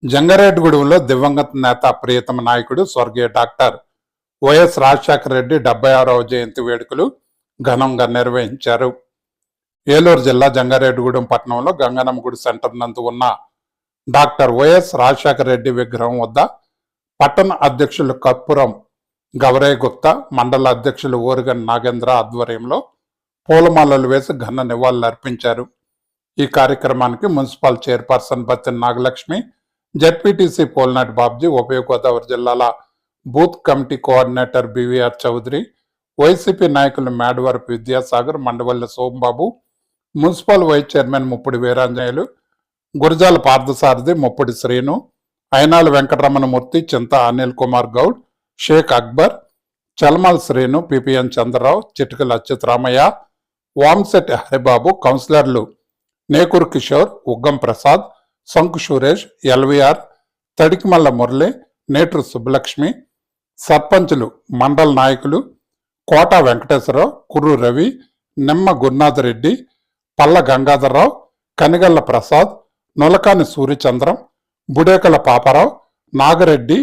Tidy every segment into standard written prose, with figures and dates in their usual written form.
జంగారెడ్డిగూడెంలో దివంగత నేత ప్రియతమ నాయకుడు స్వర్గీయ డాక్టర్ వైఎస్ రాజశేఖర రెడ్డి 76వ జయంతి వేడుకలు ఘనంగా నిర్వహించారు. ఏలూరు జిల్లా జంగారెడ్డిగూడెం పట్టణంలో గంగనమ్మ గుడి సెంటర్ నందు ఉన్న డాక్టర్ వైఎస్ రాజశేఖర రెడ్డి విగ్రహం వద్ద పట్టణ అధ్యక్షులు కర్పూరం గవరయ్య గుప్తా, మండల అధ్యక్షులు ఓరుగన్ నాగేంద్ర ఆధ్వర్యంలో పూలమాలలు వేసి ఘన నివాళులు అర్పించారు. ఈ కార్యక్రమానికి municipal chairperson Battina Nagalakshmi, ZPTC Polnati Babji, ఉభయ గోదావరి జిల్లాల booth committee coordinator BVR Chowdary, YCP నాయకులు Medavarapu Vidyasagar, Mandavalli Sombabu, municipal vice chairman Muppudi Veeranjaneyulu, Gurajala Parthasarathi, Muppudi Srinu, Ayinala Venkataramanamurthy, Chinta Anil Kumar Goud, Sheikh Akbar, Chalmal Srinu, PPN Chandrarao, Chitikala Achyutaramayya, Vamshetti Haribabu, కౌన్సిలర్లు నేకూరు కిషోర్, ఉగ్గం ప్రసాద్, సంకు సురేష్, ఎల్వీఆర్, తడికిమల్ల మురళి, నేట్రు సుబ్బలక్ష్మి, సర్పంచులు, మండల నాయకులు కోట వెంకటేశ్వరరావు, కుర్రు రవి, నిమ్మ గురునాథరెడ్డి, పల్ల గంగాధర్రావు, కనిగల్ల ప్రసాద్, నులకాని సూర్యచంద్రం, బుడేకల పాపారావు, నాగరెడ్డి,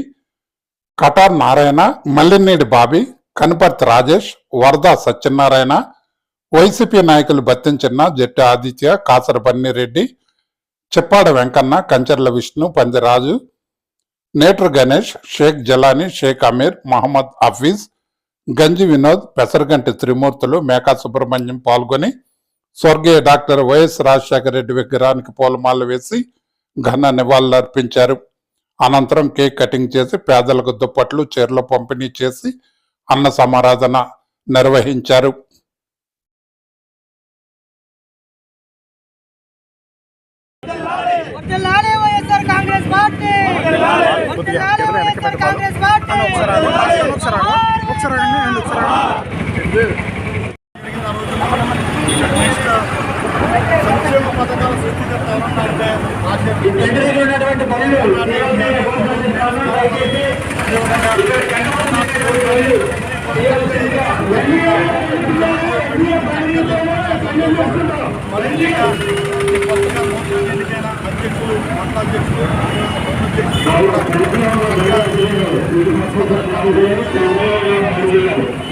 కటార్ నారాయణ, మల్లినేడి బాబీ, కనుపర్తి రాజేష్, వరద సత్యనారాయణ, వైసీపీ నాయకులు బత్తించిన జట్టి ఆదిత్య, కాసర బన్నీరెడ్డి, చిప్పాడ వెంకన్న, కంచర్ల విష్ణు, పందిరాజు, నేట్రు గణేష్, షేక్ జలానీ, షేక్ అమీర్, మహమ్మద్ హఫీజ్, గంజి వినోద్, పెసరగంటి త్రిమూర్తులు, మేకా సుబ్రహ్మణ్యం పాల్గొని స్వర్గీయ డాక్టర్ వైఎస్ రాజశేఖర రెడ్డి విగ్రహానికి పూలమాలలు వేసి ఘన నివాళులు అర్పించారు. అనంతరం కేక్ కటింగ్ చేసి పేదలకు దుప్పట్లు, చీరలు పంపిణీ చేసి అన్న సమారాధన నిర్వహించారు. సంక్షేమ పథకాల అధ్యక్షులు, మండల అధ్యక్షులు